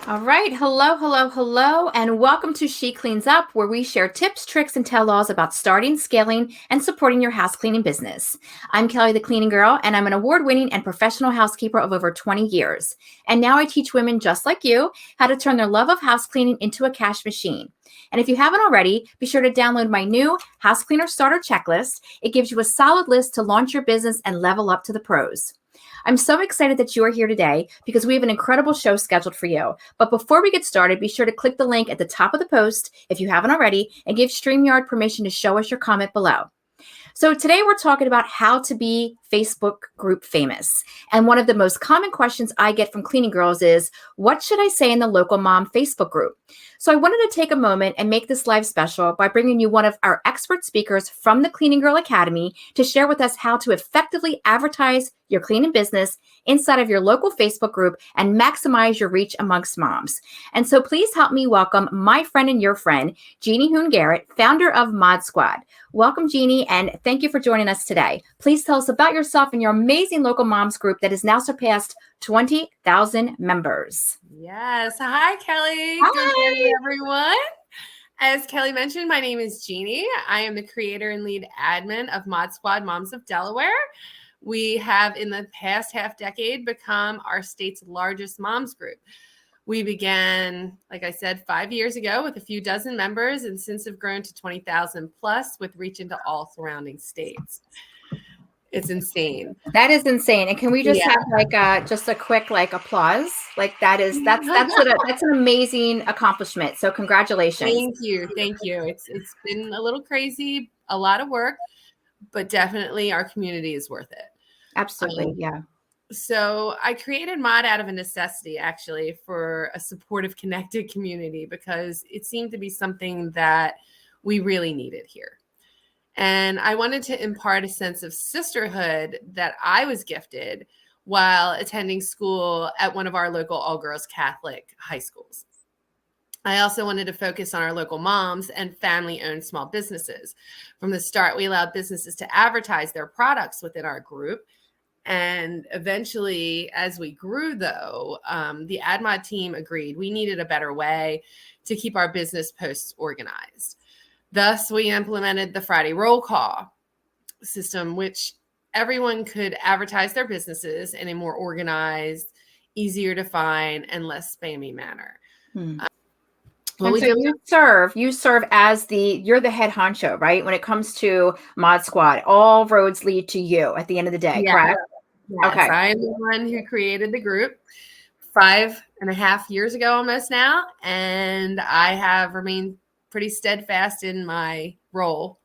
All right. Hello, hello, hello, and welcome to She Cleans Up, where we share tips, tricks, and tell-alls about starting, scaling, and supporting your house cleaning business. I'm Kelly, the cleaning girl, and I'm an award-winning and professional housekeeper of over 20 years. And now I teach women just like you how to turn their love of house cleaning into a cash machine. And if you haven't already, be sure to download my new House Cleaner Starter Checklist. It gives you a solid list to launch your business and level up to the pros. I'm so excited that you are here today because we have an incredible show scheduled for you. But before we get started, be sure to click the link at the top of the post if you haven't already and give StreamYard permission to show us your comment below. So today we're talking about how to be Facebook group famous. And one of the most common questions I get from cleaning girls is, what should I say in the local mom Facebook group? So I wanted to take a moment and make this live special by bringing you one of our expert speakers from the Cleaning Girl Academy to share with us how to effectively advertise your cleaning business inside of your local Facebook group and maximize your reach amongst moms. And so please help me welcome my friend and your friend, Jeannie Hoon Garrett, founder of Mod Squad. Welcome, Jeannie, and thank you for joining us today. Please tell us about yourself and your amazing local moms group that has now surpassed 20,000 members. Yes. Hi, Kelly. Hi. Good morning, everyone. As Kelly mentioned, my name is Jeannie. I am the creator and lead admin of Mod Squad Moms of Delaware. We have, in the past half decade, become our state's largest moms group. We began, like I said, 5 years ago with a few dozen members, and since have grown to 20,000 plus with reach into all surrounding states. It's insane. That is insane. And can we just have just a quick applause? That's an amazing accomplishment. So congratulations. Thank you. Thank you. It's been a little crazy, a lot of work, but definitely our community is worth it. Absolutely. Yeah. So I created Mod out of a necessity, actually, for a supportive, connected community because it seemed to be something that we really needed here. And I wanted to impart a sense of sisterhood that I was gifted while attending school at one of our local all-girls Catholic high schools. I also wanted to focus on our local moms and family-owned small businesses. From the start, we allowed businesses to advertise their products within our group. And eventually, as we grew, though, the AdMod team agreed we needed a better way to keep our business posts organized. Thus, we implemented the Friday roll call system, which everyone could advertise their businesses in a more organized, easier to find, and less spammy manner. So you serve as you're the head honcho, right? When it comes to Mod Squad, all roads lead to you at the end of the day, correct? Yes, okay. I'm the one who created the group 5.5 years ago almost now, and I have remained pretty steadfast in my role.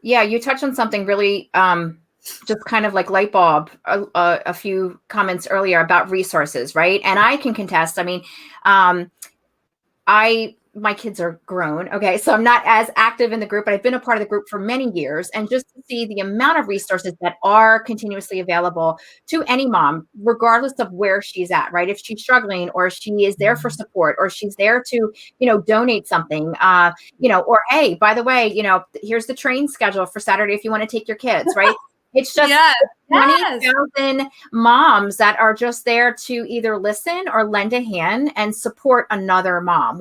Yeah, you touched on something really just kind of like light bulb a few comments earlier about resources, right? And I can contest. I mean, my kids are grown. Okay. So I'm not as active in the group, but I've been a part of the group for many years. And just to see the amount of resources that are continuously available to any mom, regardless of where she's at, right? If she's struggling or she is there for support or she's there to, donate something, or, hey, by the way, here's the train schedule for Saturday if you want to take your kids, right? It's just 20,000 moms that are just there to either listen or lend a hand and support another mom,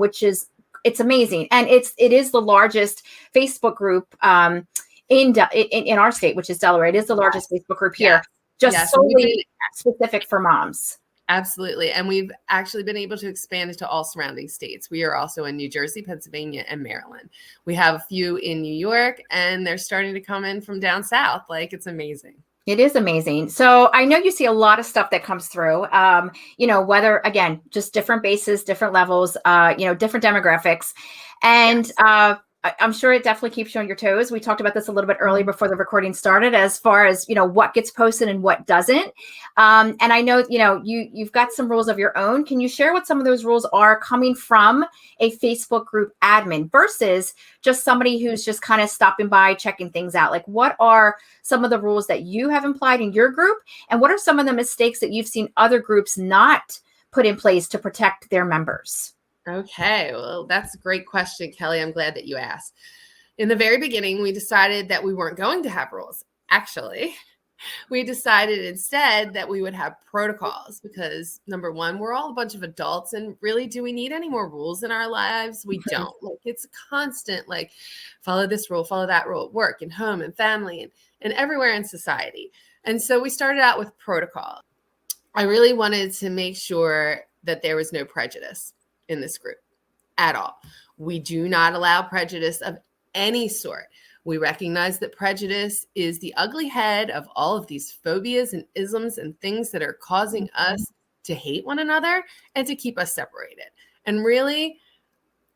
it's amazing. And it is the largest Facebook group in our state, which is Delaware. It is the largest Facebook group here, solely specific for moms. Absolutely. And we've actually been able to expand it to all surrounding states. We are also in New Jersey, Pennsylvania, and Maryland. We have a few in New York, and they're starting to come in from down south. It's amazing. It is amazing. So I know you see a lot of stuff that comes through, whether, again, just different bases, different levels, different demographics. And I'm sure it definitely keeps you on your toes. We talked about this a little bit earlier before the recording started, as far as, what gets posted and what doesn't. And I know, you've got some rules of your own. Can you share what some of those rules are coming from a Facebook group admin versus just somebody who's just kind of stopping by, checking things out? Like, what are some of the rules that you have implied in your group? And what are some of the mistakes that you've seen other groups not put in place to protect their members? Okay, well, that's a great question, Kelly. I'm glad that you asked. In the very beginning, we decided that we weren't going to have rules. Actually, we decided instead that we would have protocols because number one, we're all a bunch of adults, and really, do we need any more rules in our lives? We don't. Like, it's a constant, like, follow this rule, follow that rule at work and home and family and everywhere in society. And so we started out with protocol. I really wanted to make sure that there was no prejudice in this group at all. We do not allow prejudice of any sort. We recognize that prejudice is the ugly head of all of these phobias and isms and things that are causing us to hate one another and to keep us separated. And really,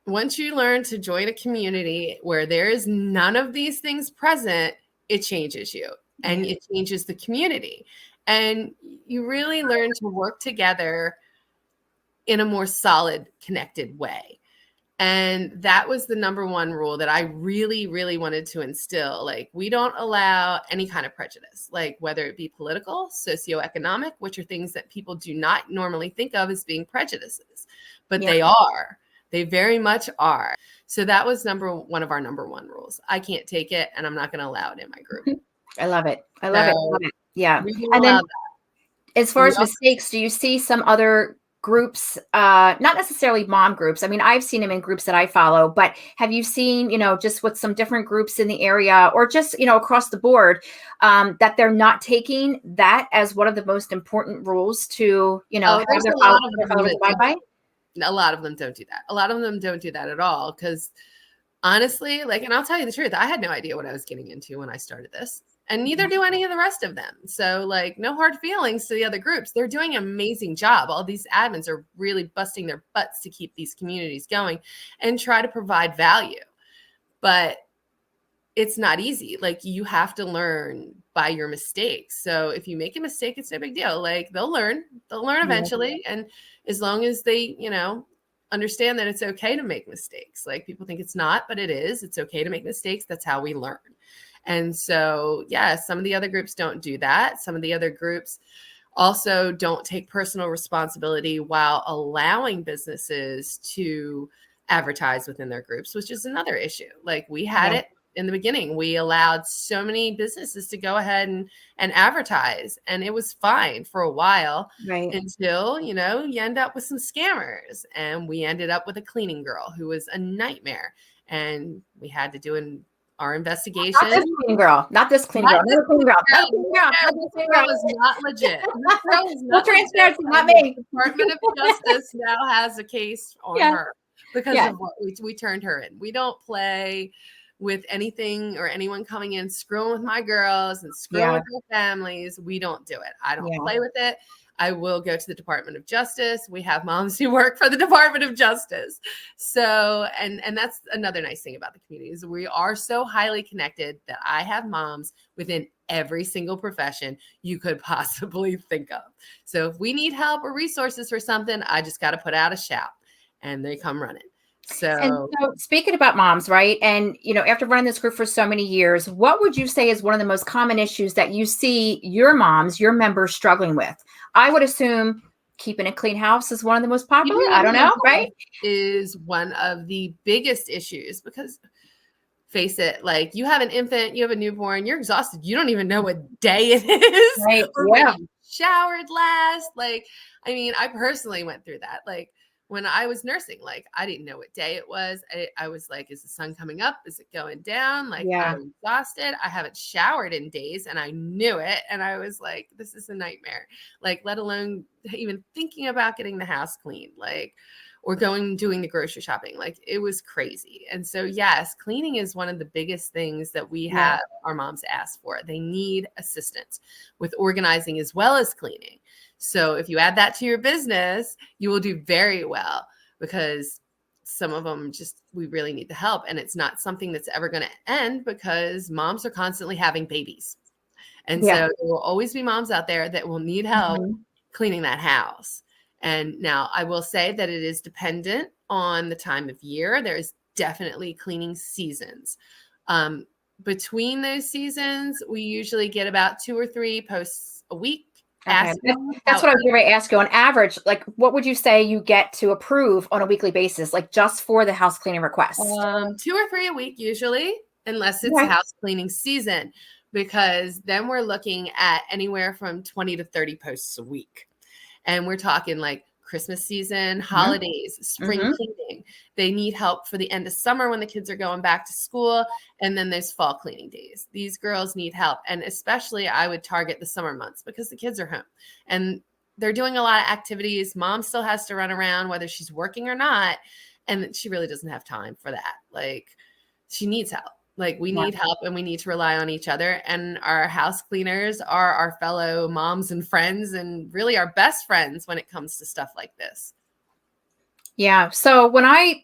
once you learn to join a community where there is none of these things present, it changes you and it changes the community. And you really learn to work together in a more solid, connected way. And that was the number one rule that I really, really wanted to instill. Like, we don't allow any kind of prejudice, like whether it be political, socioeconomic, which are things that people do not normally think of as being prejudices, but they are. They very much are. So that was one of our number one rules. I can't take it, and I'm not going to allow it in my group. I love it. I love it. Love it. Yeah. And then, as far as mistakes, do you see some other groups, not necessarily mom groups? I mean, I've seen them in groups that I follow, but have you seen, just with some different groups in the area or just, across the board, that they're not taking that as one of the most important rules to, have their followers abide by? A lot of them don't do that. A lot of them don't do that at all. Because honestly, and I'll tell you the truth, I had no idea what I was getting into when I started this. And neither do any of the rest of them. So no hard feelings to the other groups. They're doing an amazing job. All these admins are really busting their butts to keep these communities going and try to provide value. But it's not easy. You have to learn by your mistakes. So if you make a mistake, it's no big deal. They'll learn eventually. And as long as they, understand that it's okay to make mistakes. People think it's not, but it is. It's okay to make mistakes. That's how we learn. And so, some of the other groups don't do that. Some of the other groups also don't take personal responsibility while allowing businesses to advertise within their groups, which is another issue. We had it in the beginning. We allowed so many businesses to go ahead and advertise, and it was fine for a while until, you end up with some scammers. And we ended up with a cleaning girl who was a nightmare. And we had to do our investigation. Not this cleaning girl. Not this cleaning girl. This cleaning girl is not legit. No transparency, not me. The Department of Justice now has a case on her because of what we turned her in. We don't play with anything or anyone coming in screwing with my girls and screwing with their families. We don't do it. I don't play with it. I will go to the Department of Justice. We have moms who work for the Department of Justice. So, and that's another nice thing about the community is we are so highly connected that I have moms within every single profession you could possibly think of. So if we need help or resources for something, I just got to put out a shout and they come running. So speaking about moms, right? And, after running this group for so many years, what would you say is one of the most common issues that you see your members struggling with? I would assume keeping a clean house is one of the most popular. I don't know, right? Is one of the biggest issues because face it, you have an infant, you have a newborn, you're exhausted. You don't even know what day it is. Right. Or when you showered last. I personally went through that. When I was nursing, I didn't know what day it was. I was like, is the sun coming up? Is it going down? I'm exhausted. I haven't showered in days and I knew it. And I was like, this is a nightmare. Let alone even thinking about getting the house clean, or doing the grocery shopping. It was crazy. And so, yes, cleaning is one of the biggest things that we have our moms ask for. They need assistance with organizing as well as cleaning. So if you add that to your business, you will do very well because some of them we really need the help. And it's not something that's ever going to end because moms are constantly having babies. And so there will always be moms out there that will need help cleaning that house. And now I will say that it is dependent on the time of year. There is definitely cleaning seasons. Between those seasons, we usually get about 2 or 3 posts a week. Okay. That's what I was going to ask you. On average, what would you say you get to approve on a weekly basis, just for the house cleaning requests? 2 or 3 a week usually, unless it's house cleaning season. because then we're looking at anywhere from 20 to 30 posts a week. And we're talking like Christmas season, holidays, spring cleaning. They need help for the end of summer when the kids are going back to school. And then there's fall cleaning days. These girls need help. And especially I would target the summer months because the kids are home and they're doing a lot of activities. Mom still has to run around whether she's working or not. And she really doesn't have time for that. Like, she needs help. Like, we need help and we need to rely on each other. And our house cleaners are our fellow moms and friends and really our best friends when it comes to stuff like this. Yeah. So when I,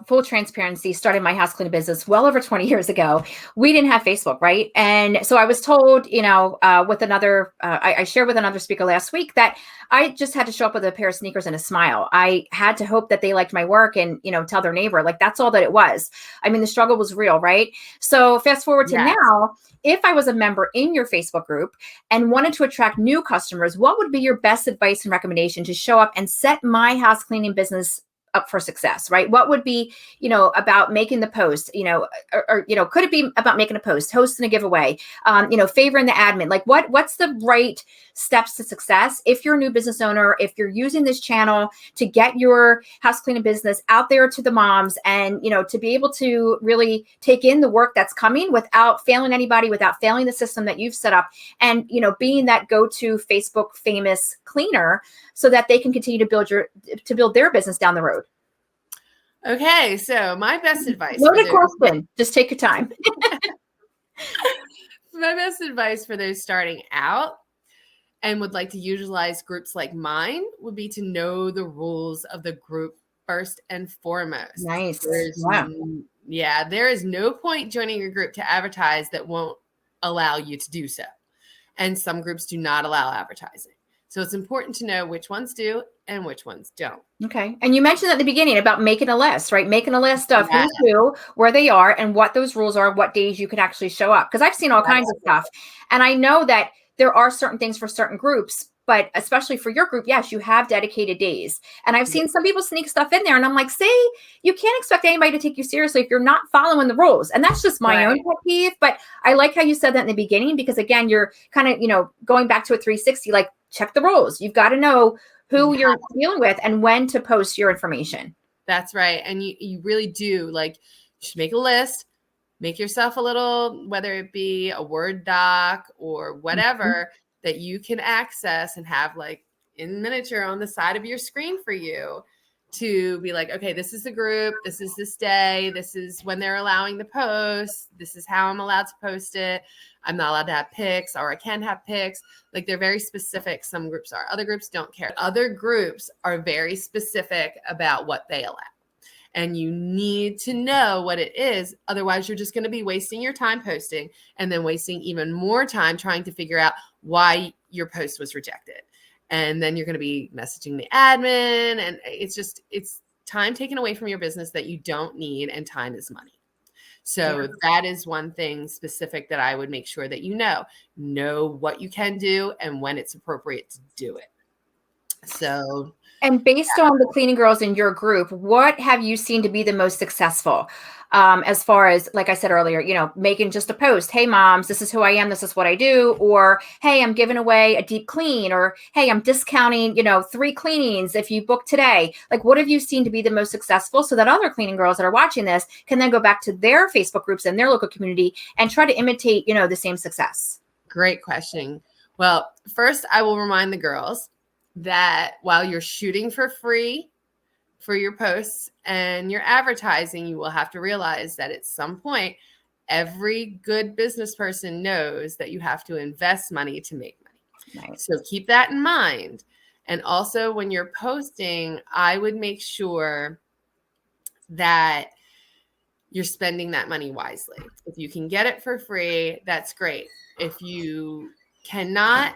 full transparency, started my house cleaning business well over 20 years ago, we didn't have Facebook, right? And so I was told, with another, I shared with another speaker last week that I just had to show up with a pair of sneakers and a smile. I had to hope that they liked my work and, tell their neighbor, like, that's all that it was. I mean, the struggle was real, right? So fast forward to now, if I was a member in your Facebook group and wanted to attract new customers, what would be your best advice and recommendation to show up and set my house cleaning business up for success, right? What would be, about making the post, or could it be about making a post, hosting a giveaway, favoring the admin? Like, what's the right steps to success if you're a new business owner, if you're using this channel to get your house cleaning business out there to the moms and, to be able to really take in the work that's coming without failing anybody, without failing the system that you've set up, and, being that go-to Facebook famous cleaner so that they can continue to build their business down the road. Okay, so my best advice. Loaded question. Just take your time. My best advice for those starting out and would like to utilize groups like mine would be to know the rules of the group first and foremost. Nice. There is no point joining a group to advertise that won't allow you to do so. And some groups do not allow advertising. So it's important to know which ones do and which ones don't. Okay. And you mentioned at the beginning about making a list, right? Making a list of who's who, where they are, and what those rules are, what days you can actually show up. Because I've seen all kinds of stuff. And I know that there are certain things for certain groups, but especially for your group, yes, you have dedicated days. And I've seen some people sneak stuff in there. And I'm like, see, you can't expect anybody to take you seriously if you're not following the rules. And that's just my own pet peeve. But I like how you said that in the beginning, because again, you're kind of, going back to a 360, like, check the rules. You've got to know who you're dealing with and when to post your information. That's right. And you really do, like, you should make a list, make yourself a little, whether it be a Word doc or whatever that you can access and have like in miniature on the side of your screen for you to be like, okay, this is the group, this is this day, this is when they're allowing the post, this is how I'm allowed to post it. I'm not allowed to have pics, or I can have pics. Like, they're very specific. Some groups are. Other groups don't care. Other groups are very specific about what they allow. And you need to know what it is. Otherwise, you're just going to be wasting your time posting and then wasting even more time trying to figure out why your post was rejected. And then you're going to be messaging the admin. And it's time taken away from your business that you don't need. And time is money. So that is one thing specific that I would make sure that you know what you can do and when it's appropriate to do it. So, and based on the cleaning girls in your group, what have you seen to be the most successful? As far as, like I said earlier, making just a post, hey moms, this is who I am, this is what I do, or hey, I'm giving away a deep clean, or hey, I'm discounting, 3 cleanings if you book today. Like, what have you seen to be the most successful so that other cleaning girls that are watching this can then go back to their Facebook groups and their local community and try to imitate, the same success? Great question. Well, first I will remind the girls that while you're shooting for free for your posts and your advertising, you will have to realize that at some point, every good business person knows that you have to invest money to make money. Nice. So keep that in mind. And also when you're posting, I would make sure that you're spending that money wisely. If you can get it for free, that's great. If you cannot,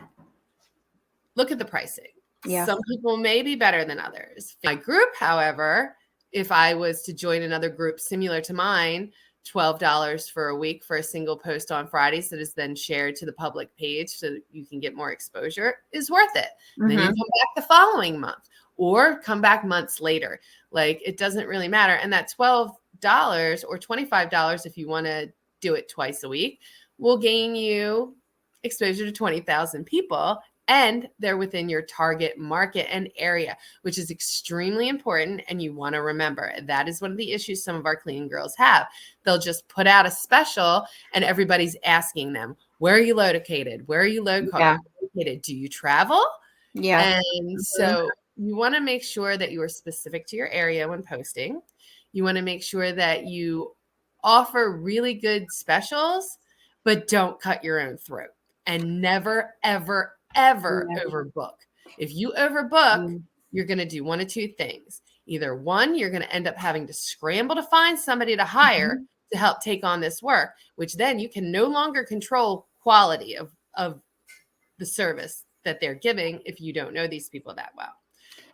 look at the pricing. Yeah. Some people may be better than others. My group, however, if I was to join another group similar to mine, $12 for a week for a single post on Fridays that is then shared to the public page so that you can get more exposure, is worth it. Then you come back the following month or come back months later. Like, it doesn't really matter. And that $12 or $25 if you want to do it twice a week will gain you exposure to 20,000 people, and they're within your target market and area, which is extremely important. And you want to remember that is one of the issues some of our cleaning girls have. They'll just put out a special and everybody's asking them, where are you located? Where are you located? Do you travel? Yeah. And so you want to make sure that you are specific to your area when posting. You want to make sure that you offer really good specials, but don't cut your own throat, and never, ever, ever overbook. If you overbook, you're going to do one of two things. Either one, you're going to end up having to scramble to find somebody to hire to help take on this work, which then you can no longer control quality of the service that they're giving if you don't know these people that well.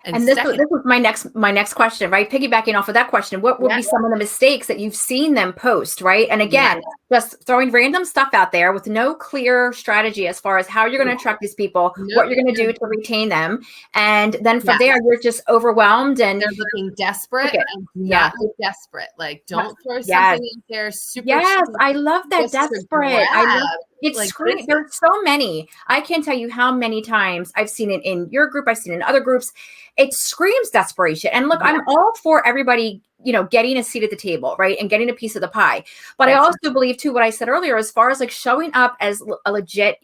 And this was my next question, right? Piggybacking off of that question, what would be some of the mistakes that you've seen them post, right? And again, just throwing random stuff out there with no clear strategy as far as how you're going to attract these people, what you're going to do to retain them. And then from there, you're just overwhelmed and they're looking desperate. And not desperate. Like, don't throw something out there super cheap, I love that, desperate. I love it's like screaming. There's so many. I can't tell you how many times I've seen it in your group. I've seen it in other groups. It screams desperation. And look, I'm all for everybody, getting a seat at the table, right? And getting a piece of the pie. But I also believe too, what I said earlier, as far as like showing up as a legit,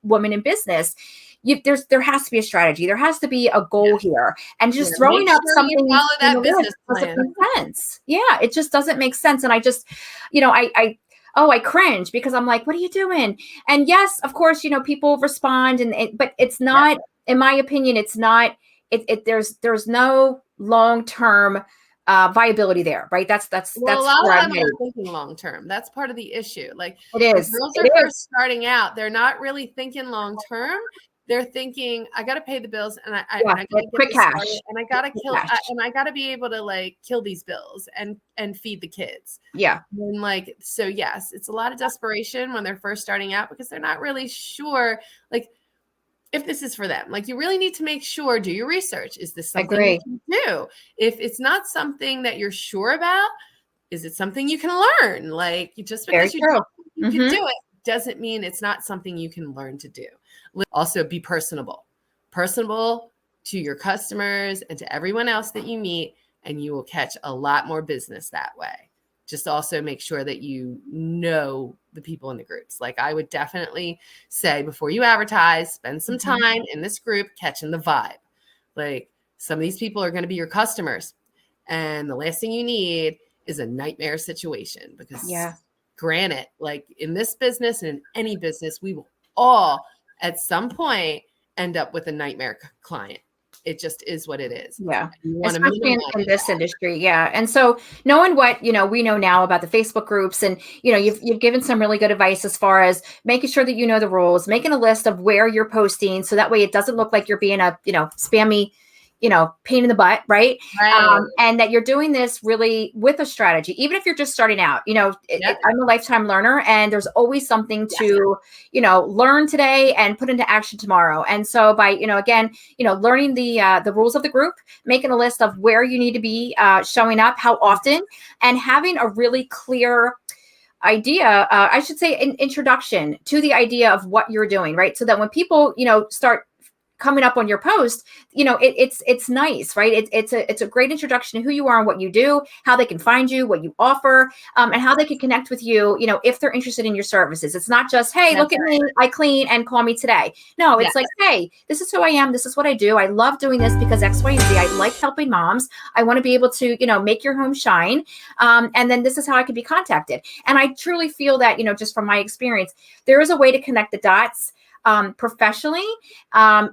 woman in business, there has to be a strategy. There has to be a goal here. And just throwing out something you follow that business plan. Doesn't make sense. Yeah, it just doesn't make sense. And I just, I cringe because I'm like, what are you doing? And yes, of course, people respond, but it's not, in my opinion, it's not. There's no long-term viability there, right? That's a lot of them are thinking long-term. That's part of the issue. Like, it is. Girls are first starting out. They're not really thinking long-term. They're thinking, I got to pay the bills, and I got to get quick cash, and I got to kill, and I got to be able to like kill these bills and feed the kids. Yeah. And so yes, it's a lot of desperation when they're first starting out because they're not really sure, like, if this is for them. Like, you really need to make sure, do your research. Is this something you can do? If it's not something that you're sure about, is it something you can learn? Like, just because you can do it doesn't mean it's not something you can learn to do. Also, be personable to your customers and to everyone else that you meet, and you will catch a lot more business that way. Just also make sure that you know the people in the groups. Like, I would definitely say, before you advertise, spend some time in this group catching the vibe. Like, some of these people are going to be your customers, and the last thing you need is a nightmare situation, because granted, like in this business and in any business, we will all at some point end up with a nightmare client. It just is what it is. Yeah. Especially in this industry. Yeah. And so knowing what, we know now about the Facebook groups, and, you've given some really good advice as far as making sure that you know the rules, making a list of where you're posting. So that way it doesn't look like you're being a, spammy, pain in the butt. Right. And that you're doing this really with a strategy, even if you're just starting out. I'm a lifetime learner, and there's always something to, learn today and put into action tomorrow. And so by, again, learning the rules of the group, making a list of where you need to be showing up, how often, and having a really clear idea, I should say, an introduction to the idea of what you're doing, right? So that when people, start coming up on your post, it's nice, right? It's a great introduction to who you are and what you do, how they can find you, what you offer, and how they can connect with you, if they're interested in your services. It's not just, hey, look at me, I clean, and call me today. No, it's like, hey, this is who I am. This is what I do. I love doing this because X, Y, and Z. I like helping moms. I want to be able to, make your home shine. And then this is how I can be contacted. And I truly feel that, just from my experience, there is a way to connect the dots professionally,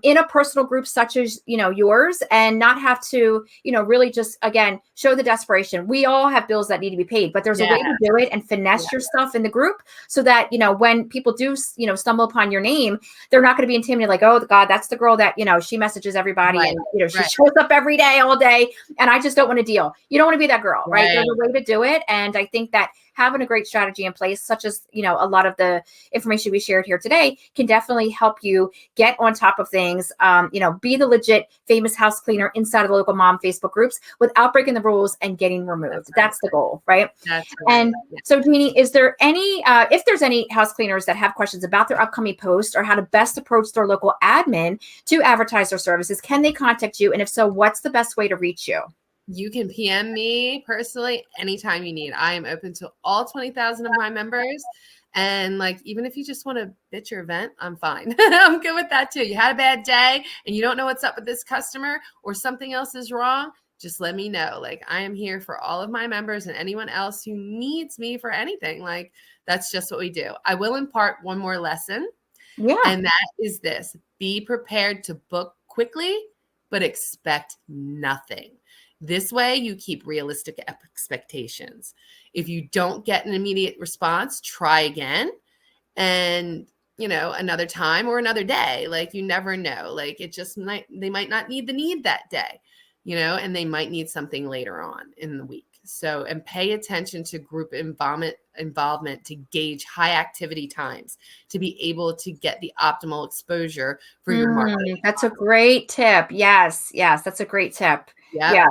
in a personal group such as, yours, and not have to, really just, again, show the desperation. We all have bills that need to be paid, but there's a way to do it and finesse your stuff in the group so that, when people do, stumble upon your name, they're not going to be intimidated. Like, oh God, that's the girl that, she messages everybody and, she shows up every day, all day. And I just don't want to deal. You don't want to be that girl, right? There's a way to do it. And I think that having a great strategy in place, such as, a lot of the information we shared here today can definitely help you get on top of things, be the legit famous house cleaner inside of the local mom Facebook groups without breaking the rules and getting removed. That's the goal, right? That's right. And so, Jeannie, is there any, if there's any house cleaners that have questions about their upcoming post or how to best approach their local admin to advertise their services, can they contact you? And if so, what's the best way to reach you? You can PM me personally anytime you need. I am open to all 20,000 of my members. And even if you just want to bitch your event, I'm fine. I'm good with that too. You had a bad day and you don't know what's up with this customer or something else is wrong, just let me know. I am here for all of my members and anyone else who needs me for anything. That's just what we do. I will impart one more lesson. Yeah. And that is this: be prepared to book quickly, but expect nothing. This way you keep realistic expectations. If you don't get an immediate response, try again. And, another time or another day, you never know, they might not need the need that day, and they might need something later on in the week. So, and pay attention to group involvement to gauge high activity times to be able to get the optimal exposure for your marketing. That's a great tip. Yes. That's a great tip. Yep. Yeah.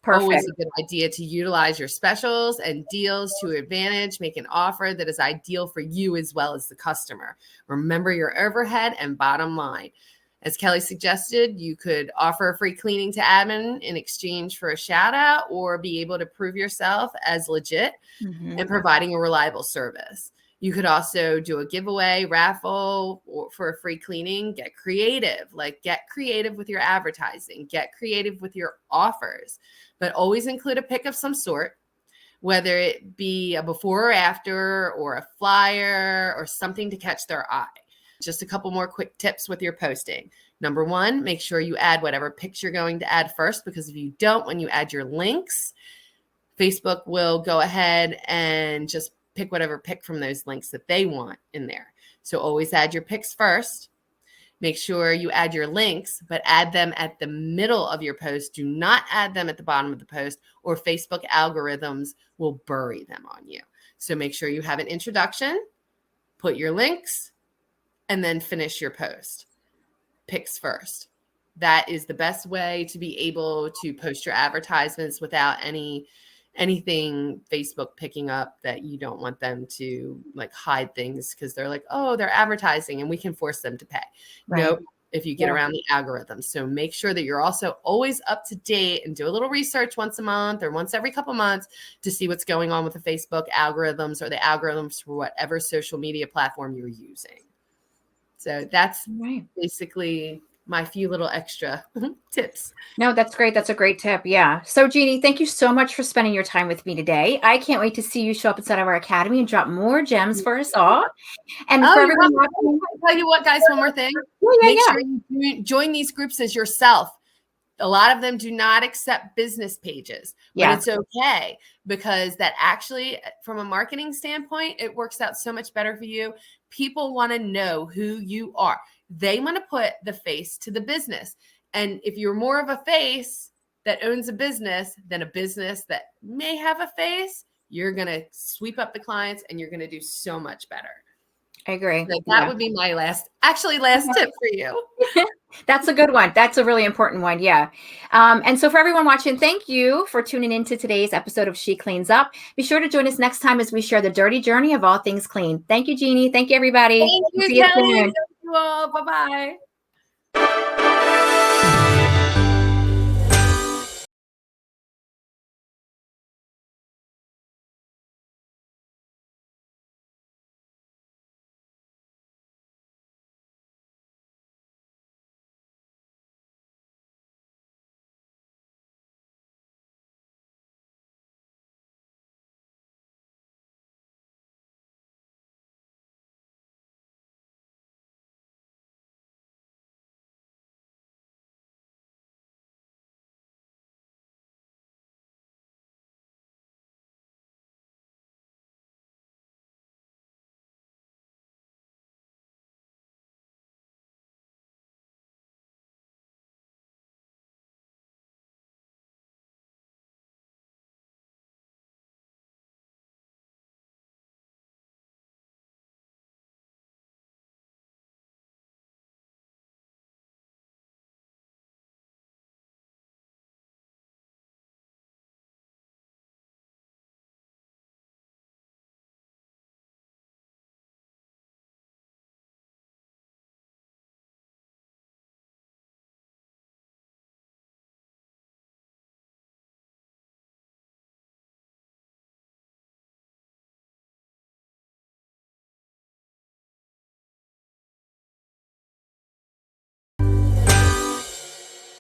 Perfect. Always a good idea to utilize your specials and deals to your advantage. Make an offer that is ideal for you as well as the customer. Remember your overhead and bottom line. As Kelly suggested, you could offer a free cleaning to admin in exchange for a shout out or be able to prove yourself as legit and providing a reliable service. You could also do a giveaway, raffle for a free cleaning. Get creative. Get creative with your advertising. Get creative with your offers. But always include a pic of some sort, whether it be a before or after or a flyer or something to catch their eye. Just a couple more quick tips with your posting. Number one, make sure you add whatever pics you're going to add first, because if you don't, when you add your links, Facebook will go ahead and just pick whatever pic from those links that they want in there. So always add your pics first. Make sure you add your links, but add them at the middle of your post. Do not add them at the bottom of the post, or Facebook algorithms will bury them on you. So make sure you have an introduction, put your links, and then finish your post. Pics first. That is the best way to be able to post your advertisements without anything Facebook picking up that you don't want them to hide things because they're oh, they're advertising and we can force them to pay. Right. Nope. If you get around the algorithms. So make sure that you're also always up to date and do a little research once a month or once every couple months to see what's going on with the Facebook algorithms or the algorithms for whatever social media platform you're using. So that's basically my few little extra tips. No, that's great. That's a great tip. Yeah. So Jeannie, thank you so much for spending your time with me today. I can't wait to see you show up inside of our academy and drop more gems for us all. And for everyone watching, tell you what, guys, one more thing. Make sure you join these groups as yourself. A lot of them do not accept business pages, but it's okay, because that actually, from a marketing standpoint, it works out so much better for you. People want to know who you are. They want to put the face to the business. And if you're more of a face that owns a business than a business that may have a face, you're going to sweep up the clients and you're going to do so much better. I agree. So that would be my last tip for you. That's a good one. That's a really important one. Yeah. And so for everyone watching, thank you for tuning into today's episode of She Cleans Up. Be sure to join us next time as we share the dirty journey of all things clean. Thank you, Jeannie. Thank you, everybody. Thank you, Kelly. Thank you all. Bye-bye.